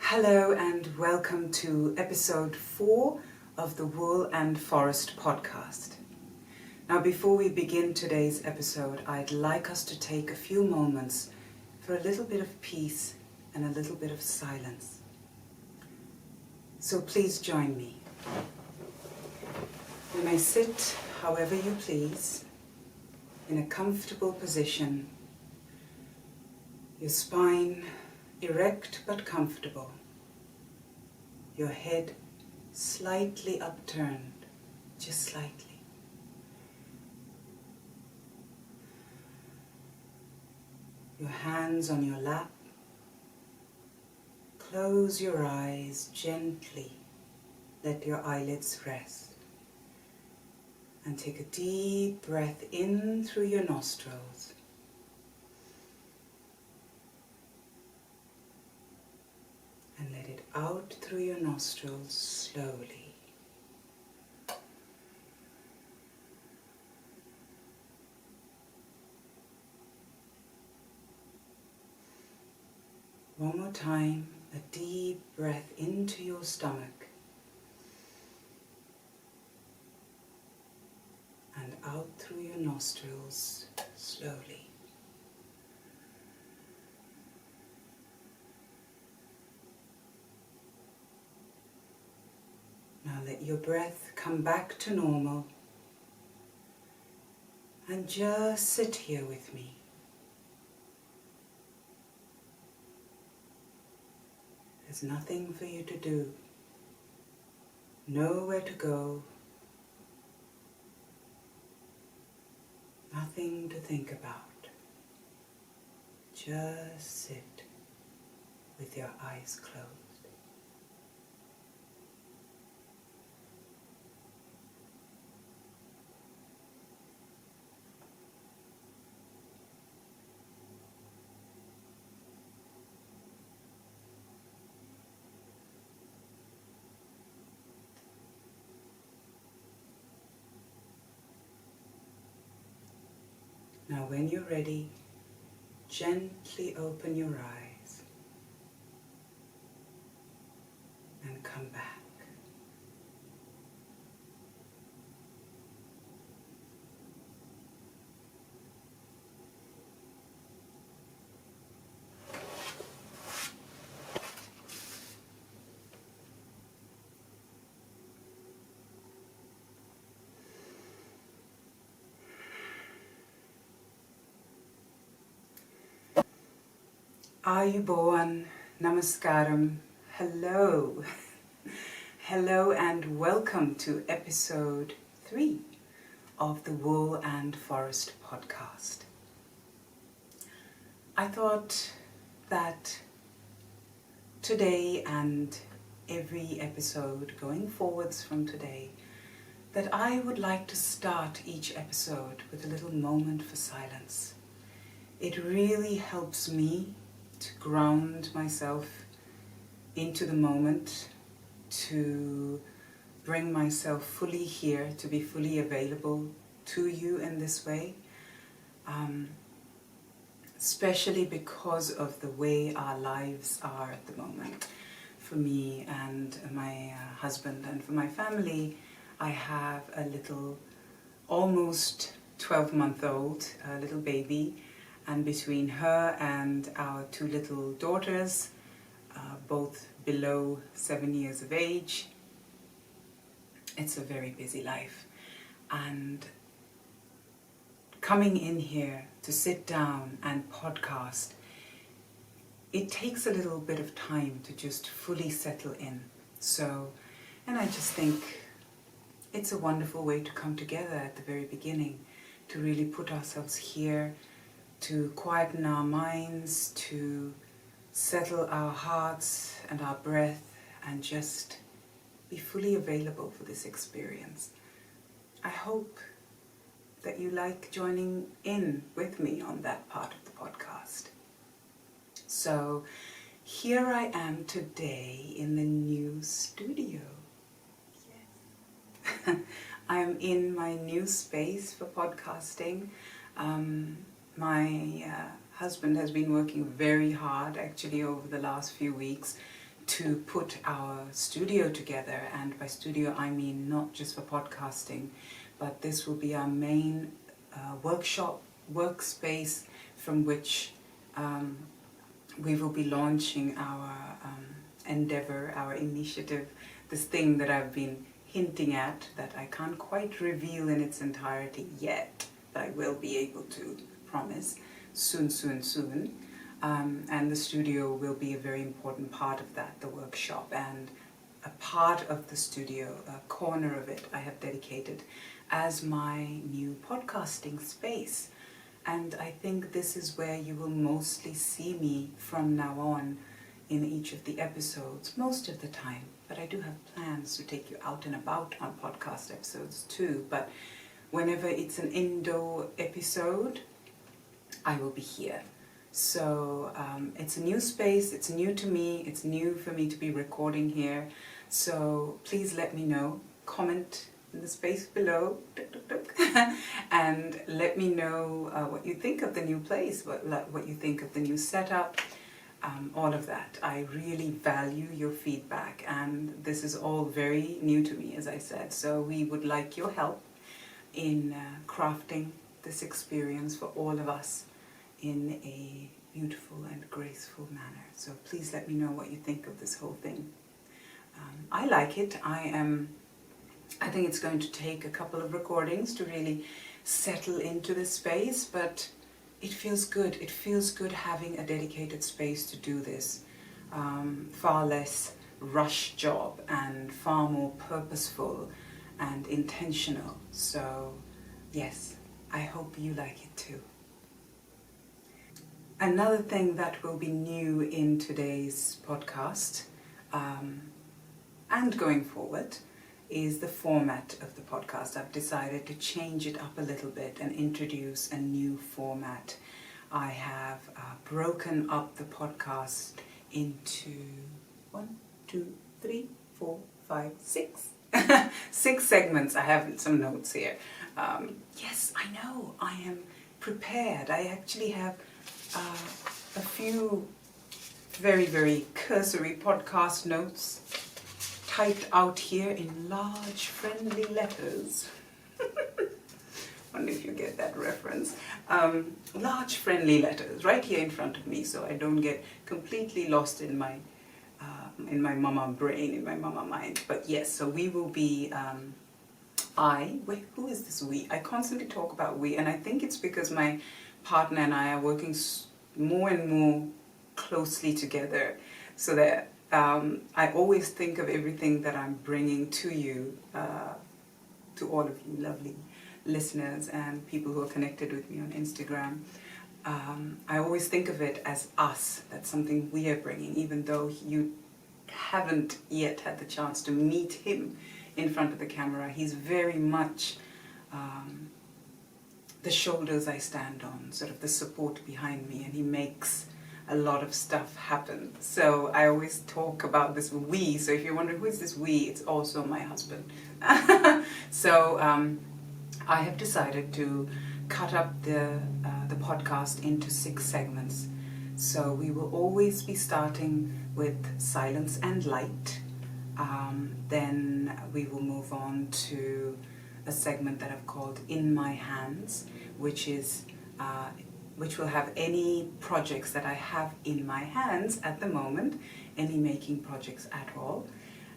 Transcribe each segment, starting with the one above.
Hello and welcome to episode 4 of the Wool and Forest podcast. Now, before we begin today's episode, I'd like us to take a few moments for a little bit of peace and a little bit of silence. So please join me. You may sit however you please, in a comfortable position, your spine erect but comfortable, your head slightly upturned, just slightly. Your hands on your lap. Close your eyes gently, let your eyelids rest, and take a deep breath in through your nostrils. And let it out through your nostrils slowly. One more time, a deep breath into your stomach and out through your nostrils slowly. Now let your breath come back to normal and just sit here with me. There's nothing for you to do, nowhere to go, nothing to think about. Just sit with your eyes closed. Now when you're ready, gently open your eyes and come back. Ayubowan, namaskaram, hello. Hello and welcome to episode 3 of the Wool and Forest podcast. I thought that today and every episode going forwards from today, that I would like to start each episode with a little moment for silence. It really helps me to ground myself into the moment, to bring myself fully here, to be fully available to you in this way, especially because of the way our lives are at the moment. For me and my husband and for my family, I have a little, almost 12-month-old little baby, and between her and our two little daughters, both below 7 years of age, it's a very busy life. And coming in here to sit down and podcast, it takes a little bit of time to just fully settle in. So, and I just think it's a wonderful way to come together at the very beginning, to really put ourselves here, to quieten our minds, to settle our hearts and our breath, and just be fully available for this experience. I hope that you like joining in with me on that part of the podcast. So here I am today in the new studio. Yes. I am in my new space for podcasting. My husband has been working very hard actually over the last few weeks to put our studio together, and by studio I mean not just for podcasting, but this will be our main workshop workspace from which we will be launching our endeavor, our initiative, this thing that I've been hinting at that I can't quite reveal in its entirety yet, but I will be able to promise soon. And the studio will be a very important part of that, the workshop, and a part of the studio, a corner of it, I have dedicated as my new podcasting space. And I think this is where you will mostly see me from now on in each of the episodes, most of the time. But I do have plans to take you out and about on podcast episodes too. But whenever it's an Indo episode, I will be here. So it's a new space, it's new to me, it's new for me to be recording here. So please let me know, comment in the space below, and let me know what you think of the new place, what you think of the new setup, all of that. I really value your feedback, and this is all very new to me, as I said. So we would like your help in crafting this experience for all of us in a beautiful and graceful manner. So please let me know what you think of this whole thing. I like it. I think it's going to take a couple of recordings to really settle into this space, but it feels good. It feels good having a dedicated space to do this. Far less rush job and far more purposeful and intentional. So yes, I hope you like it too. Another thing that will be new in today's podcast and going forward is the format of the podcast. I've decided to change it up a little bit and introduce a new format. I have broken up the podcast into 6 segments. I have some notes here. Yes, I know, I am prepared. I actually have a few very, very cursory podcast notes typed out here in large friendly letters. Wonder if you get that reference. Large friendly letters right here in front of me, so I don't get completely lost in my mama brain, in my mama mind. But yes, so we will be who is this we? I constantly talk about we, and I think it's because my partner and I are working more and more closely together, so that I always think of everything that I'm bringing to you, to all of you lovely listeners and people who are connected with me on Instagram. I always think of it as us. That's something we are bringing, even though you haven't yet had the chance to meet him in front of the camera. He's very much the shoulders I stand on, sort of the support behind me, and he makes a lot of stuff happen. So I always talk about this we. So if you're wondering who is this we, it's also my husband. So I have decided to cut up the podcast into 6 segments. So we will always be starting with silence and light. Then we will move on to a segment that I've called In My Hands, which will have any projects that I have in my hands at the moment, any making projects at all.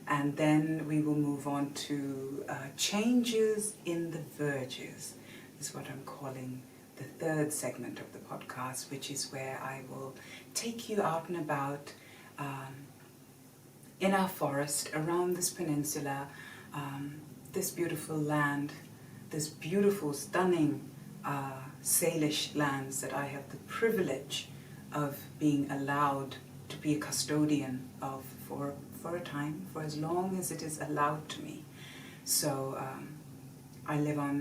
And then we will move on to changes in the verges. This is what I'm calling the 3rd segment of the podcast, which is where I will take you out and about in our forest, around this peninsula, this beautiful land, this beautiful, stunning Salish lands that I have the privilege of being allowed to be a custodian of for a time, for as long as it is allowed to me. So I live on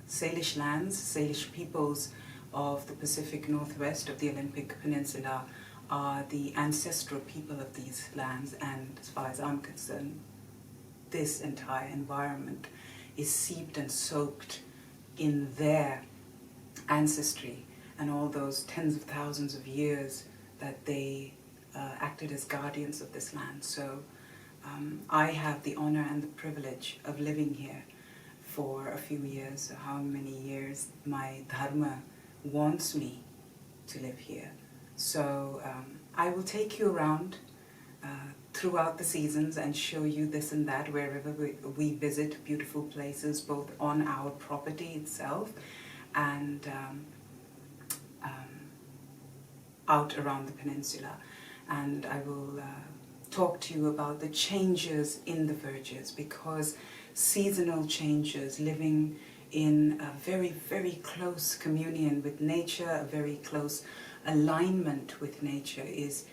Salish lands. Salish peoples of the Pacific Northwest of the Olympic Peninsula are the ancestral people of these lands, and as far as I'm concerned, this entire environment is seeped and soaked in their ancestry and all those tens of thousands of years that they acted as guardians of this land. So I have the honor and the privilege of living here for a few years, how many years my dharma wants me to live here. So I will take you around throughout the seasons and show you this and that wherever we visit beautiful places, both on our property itself and out around the peninsula. And I will talk to you about the changes in the verges, because seasonal changes, living in a very, very close communion with nature, a very close alignment with nature, is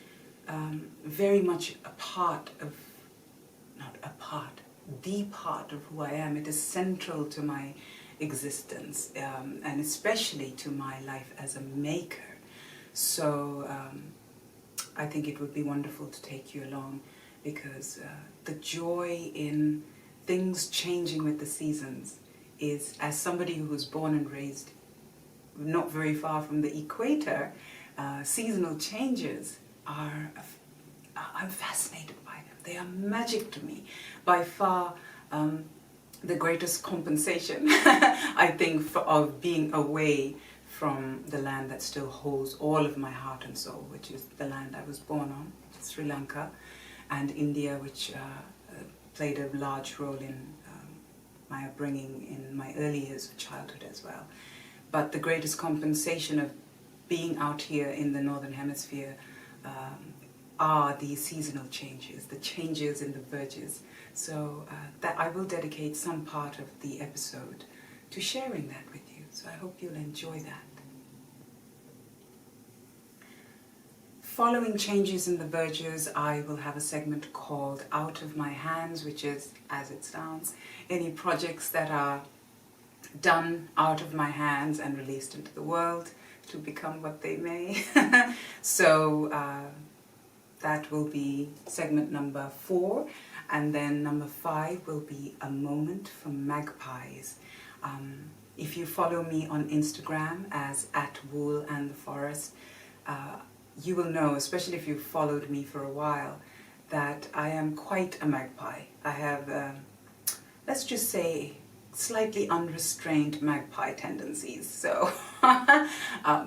very much a part of, not a part, the part of who I am. It is central to my existence, and especially to my life as a maker. So I think it would be wonderful to take you along, because the joy in things changing with the seasons is, as somebody who was born and raised not very far from the equator, seasonal changes are, I'm fascinated by them. They are magic to me. By far the greatest compensation, I think, of being away from the land that still holds all of my heart and soul, which is the land I was born on, Sri Lanka, and India, which played a large role in my upbringing in my early years of childhood as well. But the greatest compensation of being out here in the Northern Hemisphere are these seasonal changes, the changes in the verges. So that I will dedicate some part of the episode to sharing that with you. So I hope you'll enjoy that. Following changes in the verges, I will have a segment called Out of My Hands, which is, as it sounds, any projects that are done out of my hands and released into the world to become what they may. So that will be segment number 4, and then number 5 will be a moment from Magpies. If you follow me on Instagram as @wool_and_the_forest, you will know, especially if you've followed me for a while, that I am quite a magpie. I have, let's just say, slightly unrestrained magpie tendencies, so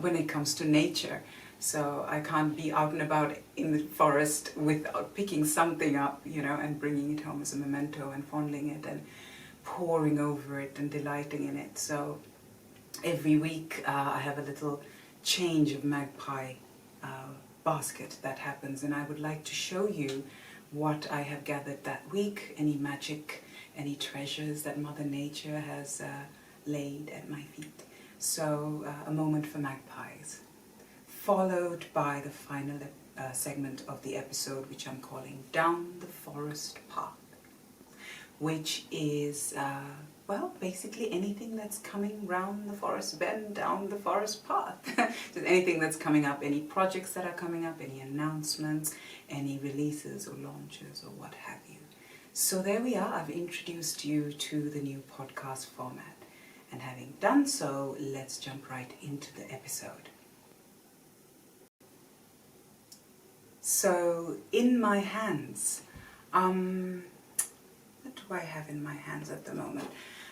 when it comes to nature. So I can't be out and about in the forest without picking something up, you know, and bringing it home as a memento and fondling it and poring over it and delighting in it. So every week I have a little change of magpie basket that happens, and I would like to show you what I have gathered that week, any magic, any treasures that Mother Nature has laid at my feet. So a moment for magpies, followed by the final segment of the episode, which I'm calling Down the Forest Path, which is well, basically anything that's coming round the forest bend, down the forest path. Just anything that's coming up, any projects that are coming up, any announcements, any releases or launches or what have you. So there we are, I've introduced you to the new podcast format. And having done so, let's jump right into the episode. So, in my hands, what do I have in my hands at the moment?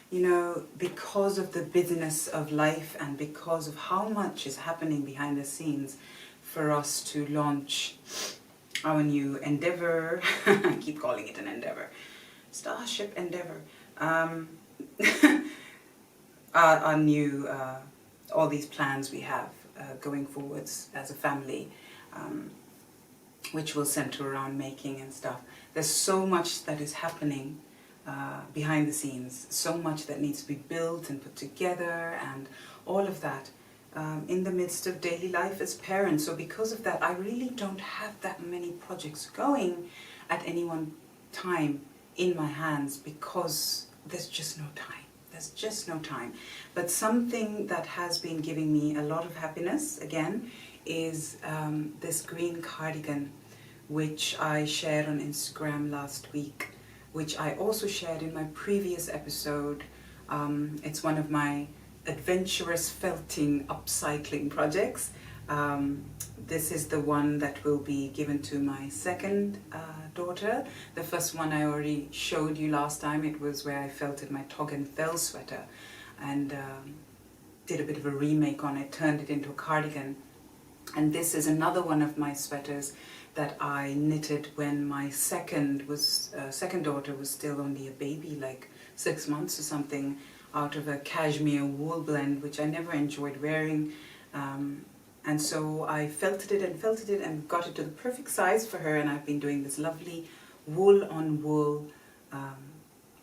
You know, because of the busyness of life and because of how much is happening behind the scenes for us to launch our new endeavor, I keep calling it an endeavor, Starship Endeavor, our new, all these plans we have going forwards as a family, which will center around making and stuff. There's so much that is happening behind the scenes, so much that needs to be built and put together and all of that in the midst of daily life as parents. So because of that, I really don't have that many projects going at any one time in my hands because there's just no time. There's just no time. But something that has been giving me a lot of happiness, again, is this green cardigan, which I shared on Instagram last week, which I also shared in my previous episode. It's one of my adventurous felting upcycling projects. This is the one that will be given to my second daughter. The first one I already showed you last time. It was where I felted my Tog and Fell sweater and did a bit of a remake on it, turned it into a cardigan. And this is another one of my sweaters that I knitted when my second daughter was still only a baby, like 6 months or something, out of a cashmere wool blend, which I never enjoyed wearing. And so I felted it and got it to the perfect size for her, and I've been doing this lovely wool on wool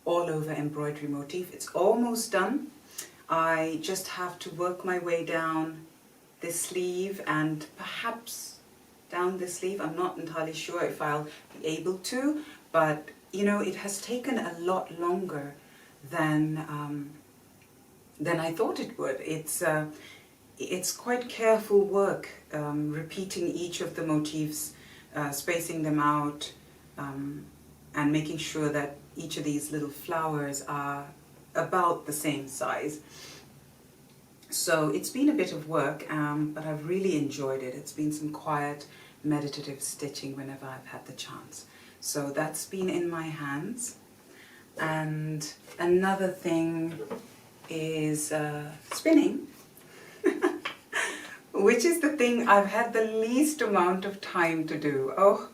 all over embroidery motif. It's almost done. I just have to work my way down this sleeve and perhaps down this sleeve. I'm not entirely sure if I'll be able to, but you know, it has taken a lot longer than I thought it would. It's quite careful work, repeating each of the motifs, spacing them out, and making sure that each of these little flowers are about the same size. So it's been a bit of work, but I've really enjoyed it. It's been some quiet, meditative stitching whenever I've had the chance. So that's been in my hands. And another thing is spinning, which is the thing I've had the least amount of time to do. Oh,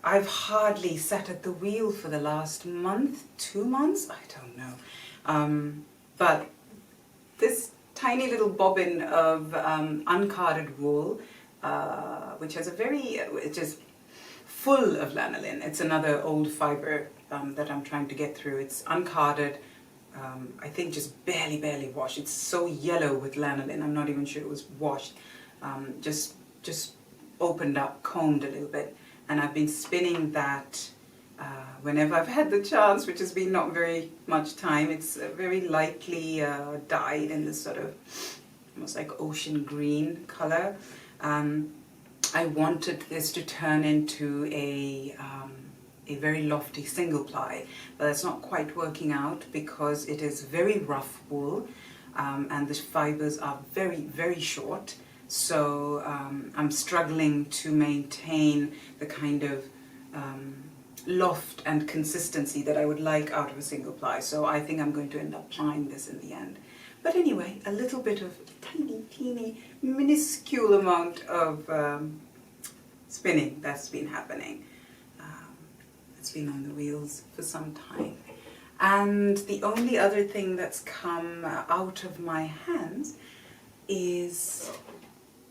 I've hardly sat at the wheel for the last month, 2 months, I don't know. But this tiny little bobbin of uncarded wool, which has which is full of lanolin. It's another old fiber that I'm trying to get through. It's uncarded, I think just barely washed. It's so yellow with lanolin, I'm not even sure it was washed. Just opened up, combed a little bit, and I've been spinning that whenever I've had the chance, which has been not very much time. It's very lightly dyed in this sort of almost like ocean green color. I wanted this to turn into a very lofty single ply, but it's not quite working out because it is very rough wool, and the fibers are very short. So I'm struggling to maintain the kind of loft and consistency that I would like out of a single ply. So I think I'm going to end up plying this in the end. But anyway, a little bit of teeny, minuscule amount of spinning that's been happening. It's been on the wheels for some time. And the only other thing that's come out of my hands is,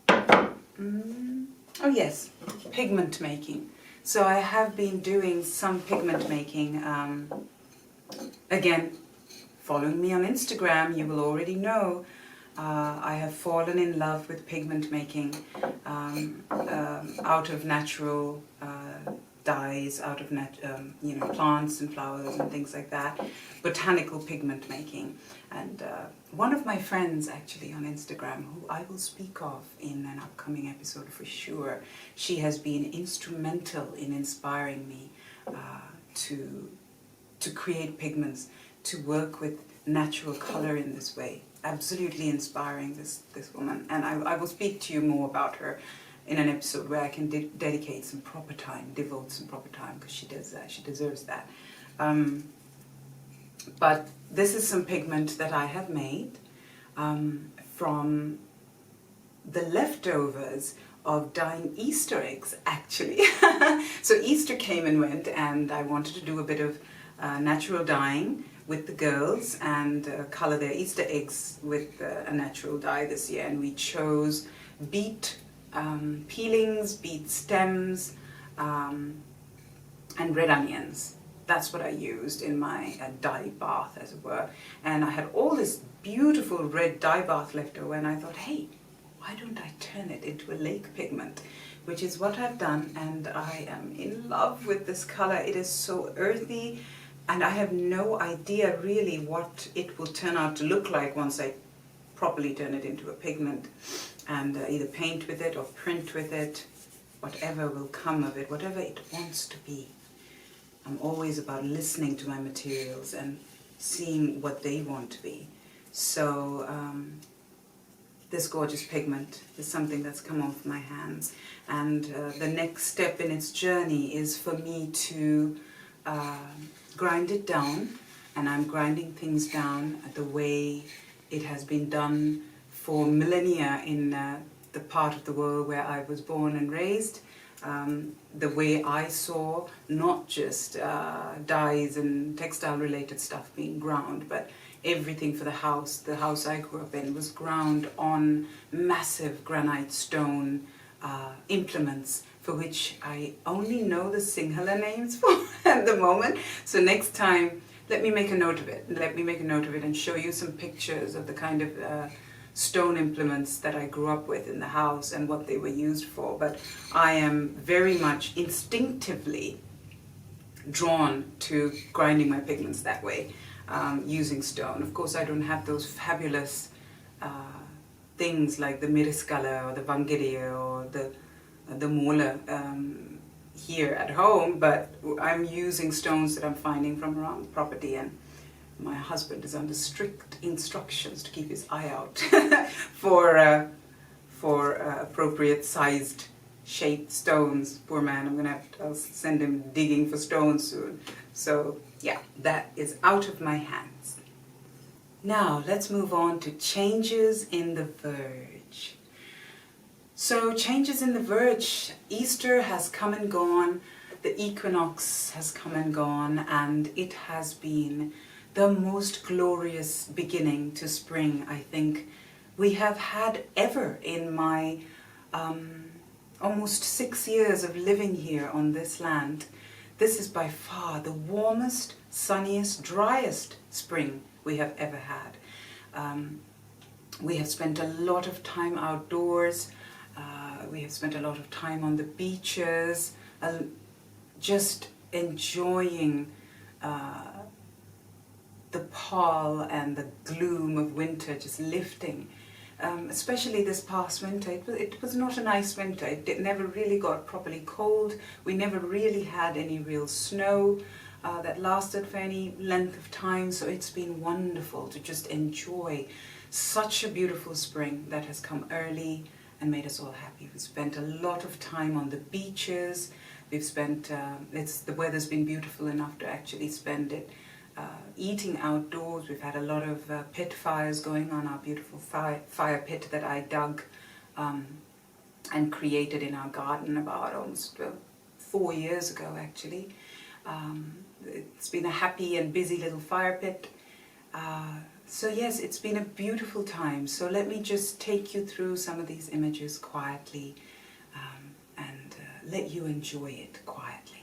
oh yes, pigment making. So I have been doing some pigment making. Again, following me on Instagram, you will already know I have fallen in love with pigment making out of natural dyes out of plants and flowers and things like that, botanical pigment making. And one of my friends actually on Instagram, who I will speak of in an upcoming episode for sure, she has been instrumental in inspiring me to create pigments, to work with natural color in this way. Absolutely inspiring, this woman. And I will speak to you more about her in an episode where I can dedicate some proper time, devote some proper time, because she does that, she deserves that. But this is some pigment that I have made from the leftovers of dyeing Easter eggs, actually. So Easter came and went, and I wanted to do a bit of natural dyeing with the girls and color their Easter eggs with a natural dye this year. And we chose beet peelings, beet stems, and red onions. That's what I used in my dye bath, as it were. And I had all this beautiful red dye bath left over, and I thought, hey, why don't I turn it into a lake pigment? Which is what I've done, and I am in love with this color. It is so earthy, and I have no idea really what it will turn out to look like once I properly turn it into a pigment and either paint with it or print with it, whatever will come of it, whatever it wants to be. I'm always about listening to my materials and seeing what they want to be. So this gorgeous pigment is something that's come off my hands, and the next step in its journey is for me to grind it down, and I'm grinding things down the way it has been done for millennia in the part of the world where I was born and raised. The way I saw not just dyes and textile related stuff being ground, but everything for the house I grew up in was ground on massive granite stone implements, for which I only know the Sinhala names for at the moment. So next time, let me make a note of it. Let me make a note of it and show you some pictures of the kind of stone implements that I grew up with in the house and what they were used for. But I am very much instinctively drawn to grinding my pigments that way, using stone. Of course, I don't have those fabulous things like the miriskala or the vangiriya or the mola here at home, but I'm using stones that I'm finding from around the property, and my husband is under strict instructions to keep his eye out for appropriate sized, shaped stones. Poor man, I'll send him digging for stones soon. So yeah, that is out of my hands. Now let's move on to changes in the verge. So changes in the verge. Easter has come and gone, the equinox has come and gone, and it has been the most glorious beginning to spring, I think, we have had ever in my almost 6 years of living here on this land. This is by far the warmest, sunniest, driest spring we have ever had. We have spent a lot of time outdoors. We have spent a lot of time on the beaches, just enjoying the pall and the gloom of winter just lifting. Especially this past winter, it was not a nice winter. It never really got properly cold. We never really had any real snow that lasted for any length of time. So it's been wonderful to just enjoy such a beautiful spring that has come early and made us all happy. We've spent a lot of time on the beaches. We've spent, the weather's been beautiful enough to actually spend it eating outdoors. We've had a lot of pit fires going on, our beautiful fire pit that I dug and created in our garden about almost 4 years ago actually. It's been a happy and busy little fire pit. So yes, it's been a beautiful time. So let me just take you through some of these images quietly and let you enjoy it quietly.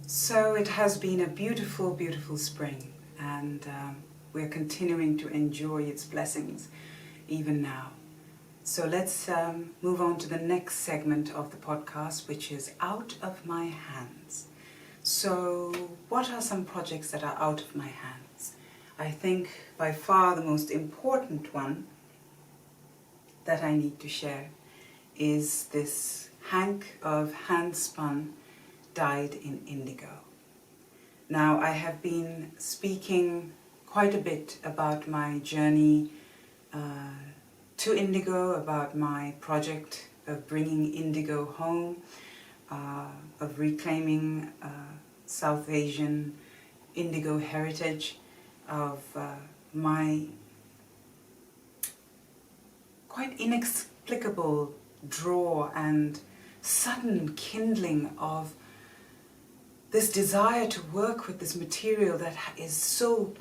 So it has been a beautiful, beautiful spring, and we're continuing to enjoy its blessings even now. So let's move on to the next segment of the podcast, which is Out of My Hands. So what are some projects that are out of my hands? I think by far the most important one that I need to share is this hank of hand-spun dyed in indigo. Now, I have been speaking quite a bit about my journey to indigo, about my project of bringing indigo home, of reclaiming South Asian indigo heritage, of my quite inexplicable draw and sudden kindling of this desire to work with this material that is so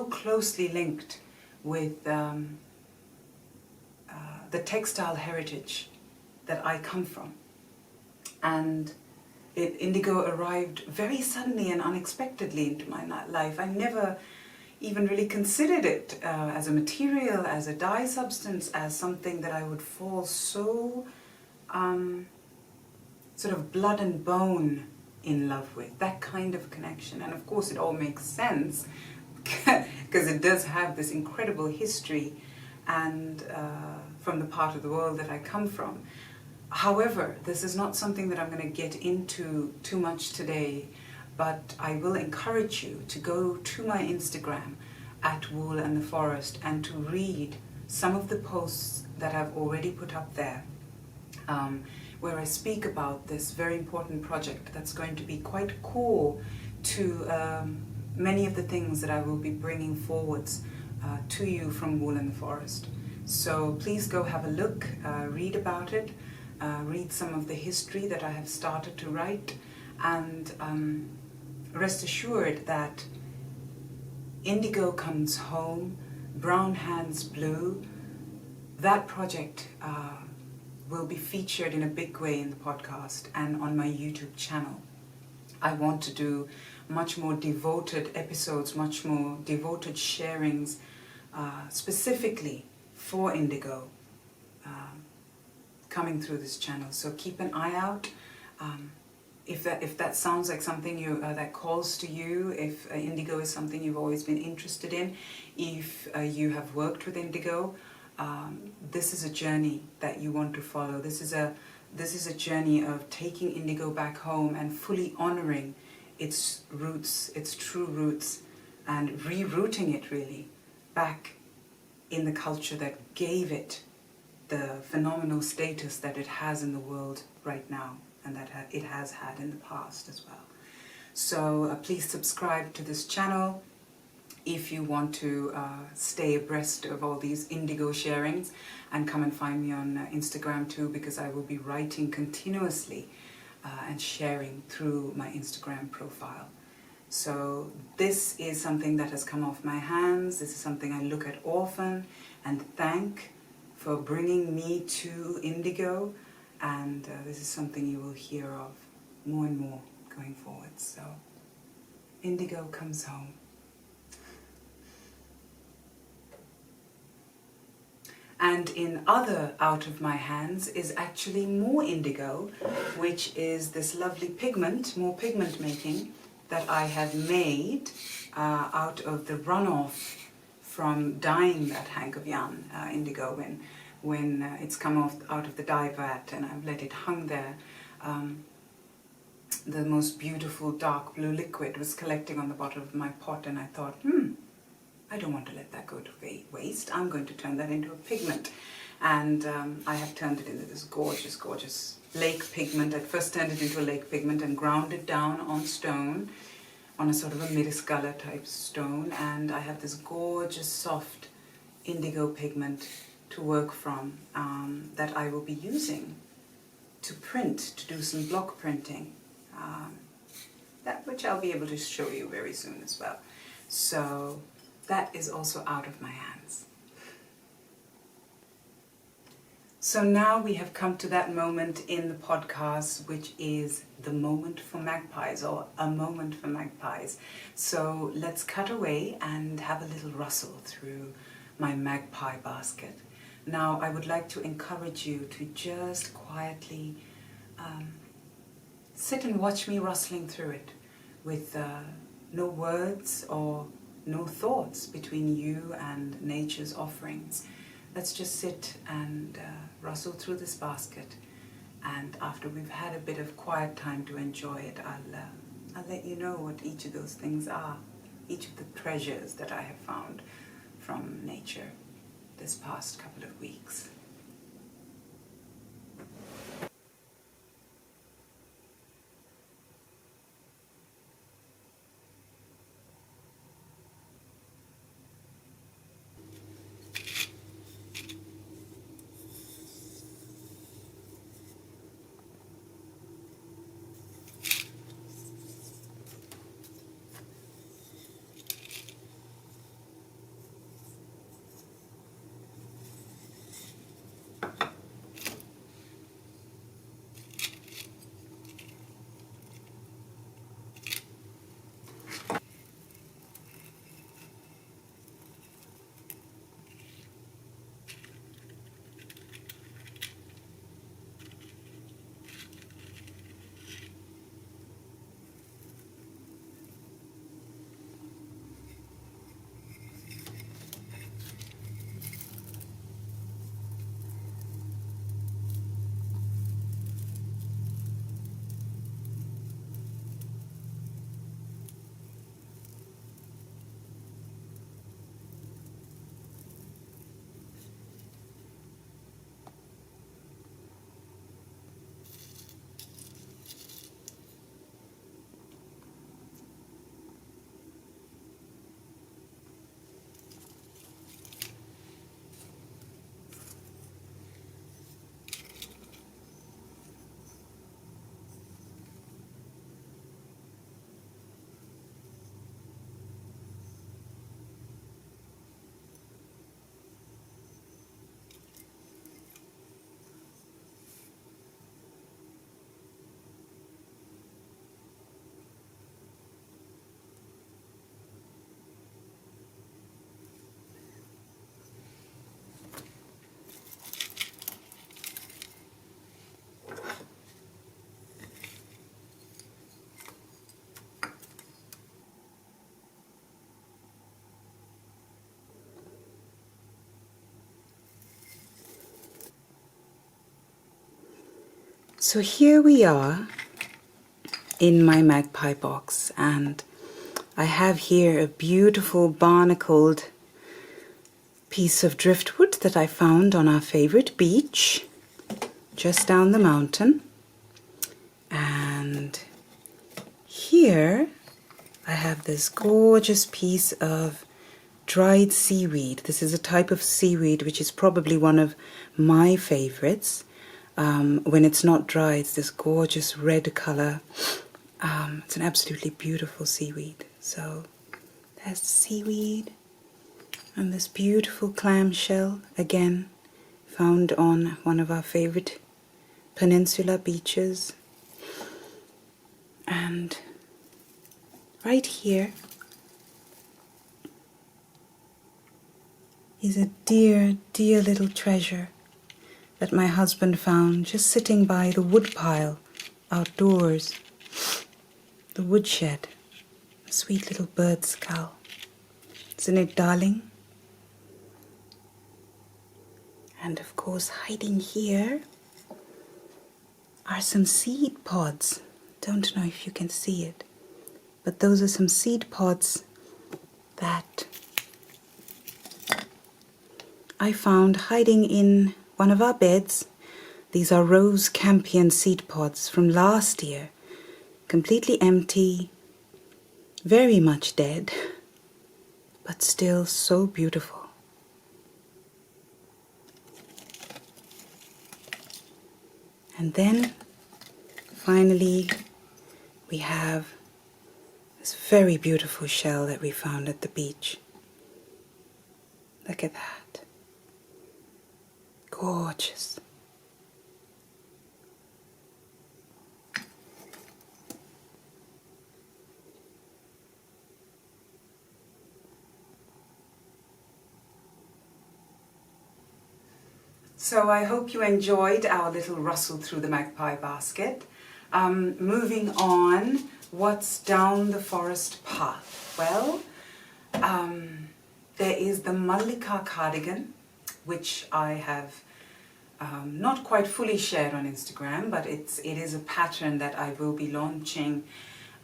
closely linked with the textile heritage that I come from. And indigo arrived very suddenly and unexpectedly into my life. I never even really considered it as a material, as a dye substance, as something that I would fall so sort of blood and bone in love with, that kind of connection. And of course it all makes sense because it does have this incredible history and from the part of the world that I come from. However, this is not something that I'm going to get into too much today, but I will encourage you to go to my Instagram at Wool and the Forest and to read some of the posts that I've already put up there, where I speak about this very important project that's going to be quite core to many of the things that I will be bringing forwards to you from Wool and the Forest. So please go have a look, read about it, read some of the history that I have started to write, and rest assured that Indigo Comes Home, Brown Hands Blue, that project will be featured in a big way in the podcast and on my YouTube channel. I want to do much more devoted episodes, much more devoted sharings specifically for indigo coming through this channel. So keep an eye out. If that sounds like something that calls to you, if indigo is something you've always been interested in, if you have worked with indigo, this is a journey that you want to follow. This is a journey of taking indigo back home and fully honoring its roots, its true roots, and rerouting it really back in the culture that gave it the phenomenal status that it has in the world right now, and that it has had in the past as well. So please subscribe to this channel if you want to stay abreast of all these indigo sharings, and come and find me on Instagram too, because I will be writing continuously and sharing through my Instagram profile. So this is something that has come off my hands. This is something I look at often and thank for bringing me to indigo, and this is something you will hear of more and more going forward. So indigo comes home. And in other out of my hands is actually more indigo, which is this lovely pigment, more pigment making, that I have made out of the runoff from dyeing that hank of yarn, indigo, when it's come off out of the dye vat and I've let it hung there. The most beautiful dark blue liquid was collecting on the bottom of my pot, and I thought, I don't want to let that go to waste. I'm going to turn that into a pigment. And I have turned it into this gorgeous, gorgeous lake pigment. I first turned it into a lake pigment and ground it down on stone, on a sort of a miriscala type stone. And I have this gorgeous, soft indigo pigment to work from that I will be using to print, to do some block printing, which I'll be able to show you very soon as well. So that is also out of my hands. So now we have come to that moment in the podcast, which is the moment for magpies, or a moment for magpies. So let's cut away and have a little rustle through my magpie basket. Now I would like to encourage you to just quietly sit and watch me rustling through it with no words or no thoughts between you and nature's offerings. Let's just sit and rustle through this basket, and after we've had a bit of quiet time to enjoy it, I'll let you know what each of those things are, each of the treasures that I have found from nature this past couple of weeks. So here we are in my magpie box, and I have here a beautiful barnacled piece of driftwood that I found on our favorite beach just down the mountain. And here I have this gorgeous piece of dried seaweed. This is a type of seaweed which is probably one of my favorites. When it's not dry, it's this gorgeous red color. It's an absolutely beautiful seaweed. So there's the seaweed, and this beautiful clamshell, again found on one of our favorite peninsula beaches. And right here is a dear, dear little treasure that my husband found just sitting by the wood pile outdoors, the woodshed, a sweet little bird skull. Isn't it darling? And of course, hiding here are some seed pods. Don't know if you can see it, but those are some seed pods that I found hiding in one of our beds. These are rose campion seed pods from last year, completely empty, very much dead, but still so beautiful. And then finally we have this very beautiful shell that we found at the beach. Look at that. Gorgeous. So I hope you enjoyed our little rustle through the Magpie basket. Moving on, what's down the forest path? Well, there is the Mallika cardigan, which I have not quite fully shared on Instagram, but it is a pattern that I will be launching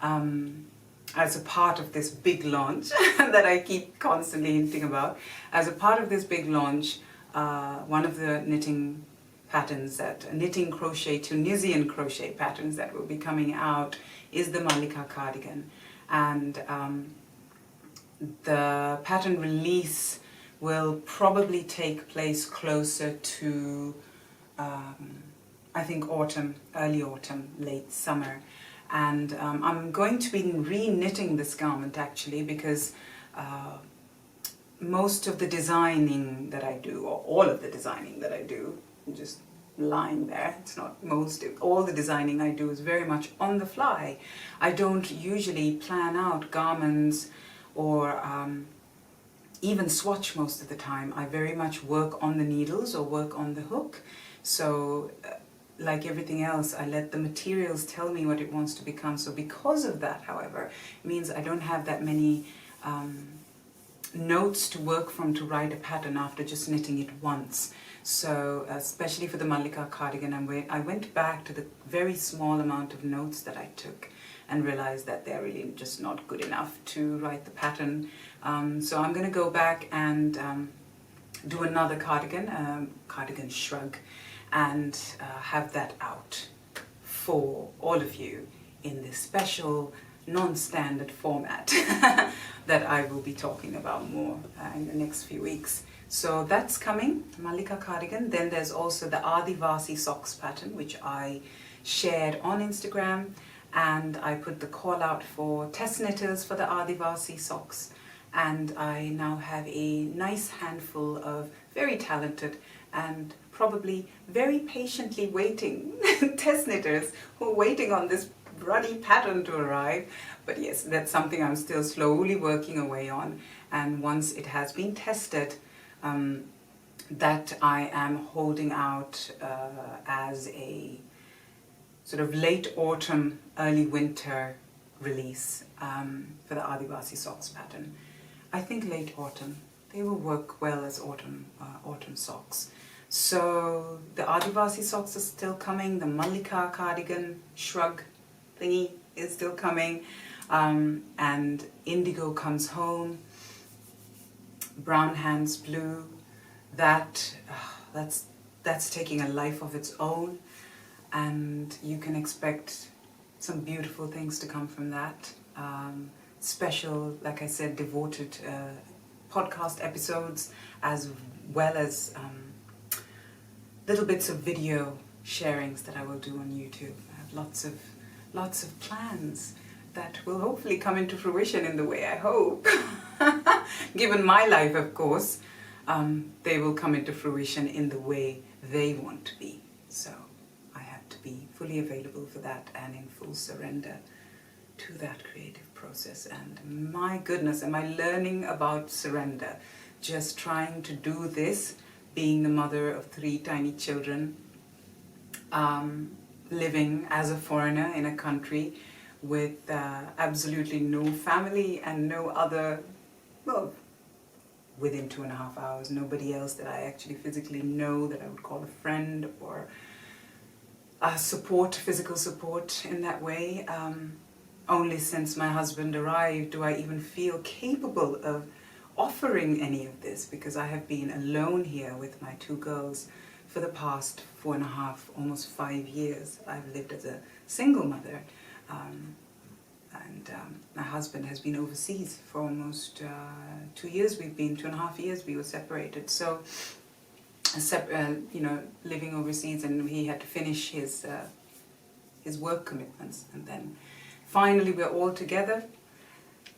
as a part of this big launch that I keep constantly hinting about. As a part of this big launch, one of the knitting patterns knitting crochet, Tunisian crochet patterns that will be coming out is the Mallika cardigan. And the pattern release will probably take place closer to, I think, autumn, early autumn, late summer. And I'm going to be re-knitting this garment actually, because most of the designing that I do, or all of the designing that I do, just lying there, it's not most, all the designing I do is very much on the fly. I don't usually plan out garments or even swatch most of the time. I very much work on the needles or work on the hook. So like everything else, I let the materials tell me what it wants to become. So because of that, however, it means I don't have that many notes to work from to write a pattern after just knitting it once. So especially for the Mallika cardigan, I went back to the very small amount of notes that I took and realized that they're really just not good enough to write the pattern. So I'm going to go back and do another cardigan, cardigan shrug, and have that out for all of you in this special non-standard format that I will be talking about more in the next few weeks. So that's coming, Mallika cardigan. Then there's also the Adivasi socks pattern, which I shared on Instagram, and I put the call out for test knitters for the Adivasi socks. And I now have a nice handful of very talented and probably very patiently waiting test knitters who are waiting on this bloody pattern to arrive. But yes, that's something I'm still slowly working away on. And once it has been tested, that I am holding out as a sort of late autumn, early winter release for the Adivasi socks pattern. I think late autumn. They will work well as autumn socks. So the Adivasi socks are still coming. The Mallika cardigan shrug thingy is still coming. And Indigo comes home. Brown Hands Blue. That's taking a life of its own. And you can expect some beautiful things to come from that. Special, like I said, devoted podcast episodes, as well as little bits of video sharings that I will do on YouTube. I have lots of plans that will hopefully come into fruition in the way I hope. Given my life, of course, they will come into fruition in the way they want to be. So I have to be fully available for that and in full surrender to that creative process. And my goodness, am I learning about surrender, just trying to do this, being the mother of 3 tiny children, living as a foreigner in a country with absolutely no family and no other, well, within 2.5 hours, nobody else that I actually physically know that I would call a friend or physical support in that way. Only since my husband arrived do I even feel capable of offering any of this, because I have been alone here with my 2 girls for the past 4.5, almost 5 years. I've lived as a single mother, and my husband has been overseas for almost 2 years. 2.5 years we were separated. So, living overseas, and he had to finish his work commitments, and then finally we're all together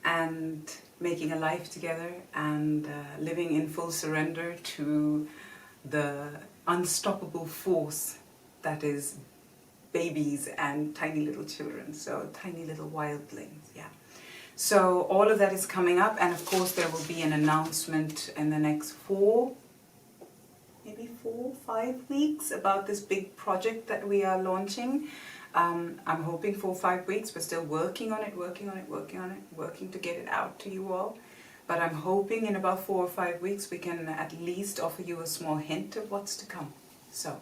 and making a life together and living in full surrender to the unstoppable force that is babies and tiny little children, so tiny little wildlings, yeah. So all of that is coming up, and of course there will be an announcement in the next 4 maybe 4-5 weeks about this big project that we are launching. I'm hoping 4-5 weeks. We're still working on it, working to get it out to you all. But I'm hoping in about 4 or 5 weeks we can at least offer you a small hint of what's to come. So,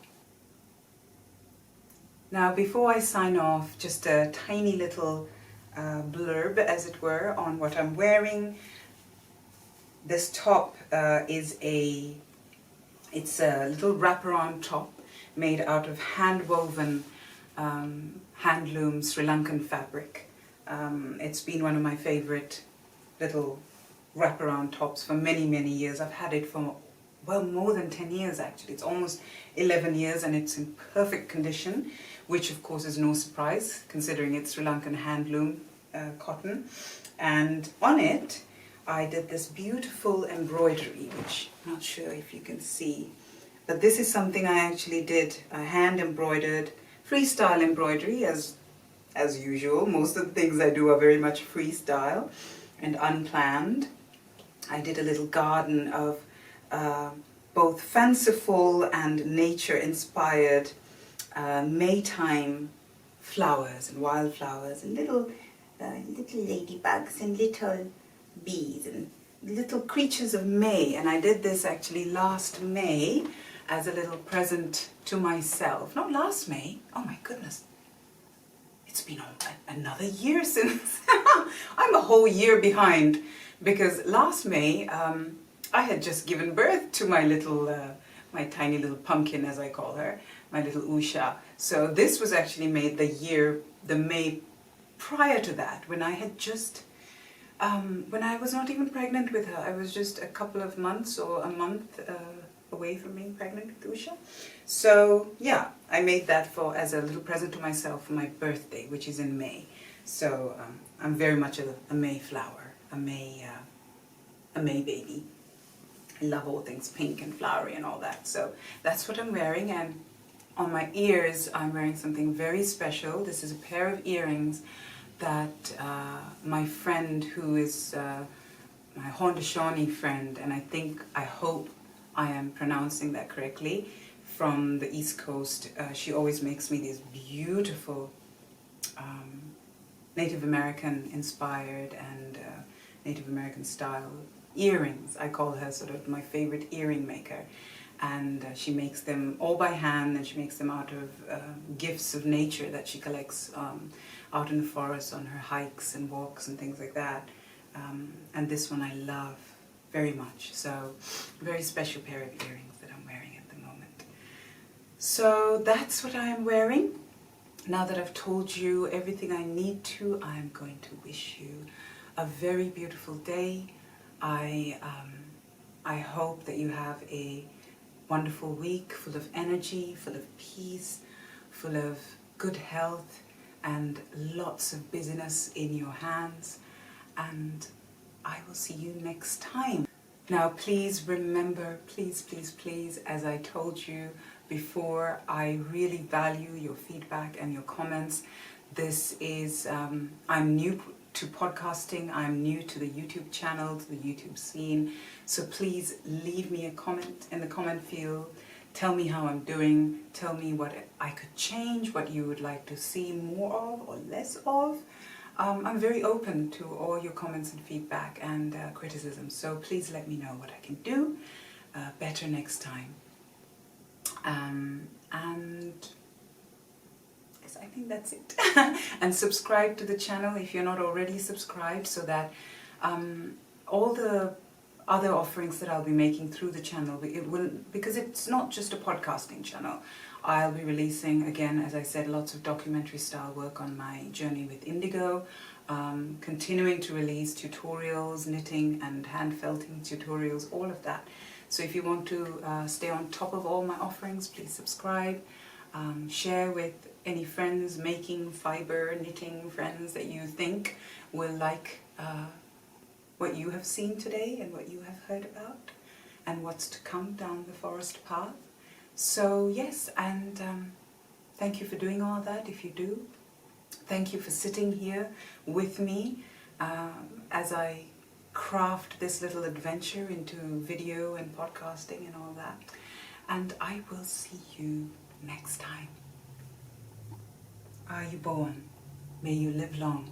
now before I sign off, just a tiny little blurb, as it were, on what I'm wearing. This top is a little wraparound top made out of hand-woven handloom Sri Lankan fabric. It's been one of my favorite little wraparound tops for many, many years. I've had it for, well, more than 10 years actually. It's almost 11 years and it's in perfect condition, which of course is no surprise considering it's Sri Lankan handloom cotton. And on it I did this beautiful embroidery, which I'm not sure if you can see, but this is something I actually did, hand embroidered, freestyle embroidery as usual. Most of the things I do are very much freestyle and unplanned. I did a little garden of both fanciful and nature-inspired Maytime flowers and wildflowers and little ladybugs and little bees and little creatures of May. And I did this actually last May as a little present to myself. Not last May, oh my goodness. It's been another year since. I'm a whole year behind because last May I had just given birth to my little, my tiny little pumpkin, as I call her, my little Usha. So this was actually made the May prior to that, when I had just, when I was not even pregnant with her. I was just a couple of months or a month away from being pregnant with Usha. So yeah, I made that as a little present to myself for my birthday, which is in May. So I'm very much a May flower, a May baby. I love all things pink and flowery and all that. So that's what I'm wearing. And on my ears, I'm wearing something very special. This is a pair of earrings that my friend, who is my Haudenosaunee friend, and I hope I am pronouncing that correctly, from the East Coast. She always makes me these beautiful Native American inspired and Native American style earrings. I call her sort of my favorite earring maker. And she makes them all by hand, and she makes them out of gifts of nature that she collects out in the forest on her hikes and walks and things like that. And this one I love very much. So, a very special pair of earrings that I'm wearing at the moment. So that's what I am wearing. Now that I've told you everything I need to, I am going to wish you a very beautiful day. I hope that you have a wonderful week full of energy, full of peace, full of good health, and lots of busyness in your hands. And I will see you next time. Now please remember, please, please, please, as I told you before, I really value your feedback and your comments. This is, I'm new to podcasting, I'm new to the YouTube channel, to the YouTube scene, so please leave me a comment in the comment field. Tell me how I'm doing, tell me what I could change, what you would like to see more of or less of. I'm very open to all your comments and feedback and criticism, so please let me know what I can do better next time. And yes, I think that's it. And subscribe to the channel if you're not already subscribed, so that all the other offerings that I'll be making through the channel, because it's not just a podcasting channel. I'll be releasing, again, as I said, lots of documentary style work on my journey with Indigo, continuing to release tutorials, knitting and hand felting tutorials, all of that. So if you want to stay on top of all my offerings, please subscribe, share with any friends, making, fiber, knitting friends that you think will like what you have seen today and what you have heard about and what's to come down the forest path. So yes, and thank you for doing all that if you do. Thank you for sitting here with me as I craft this little adventure into video and podcasting and all that. and I will see you next time. Are you born? May you live long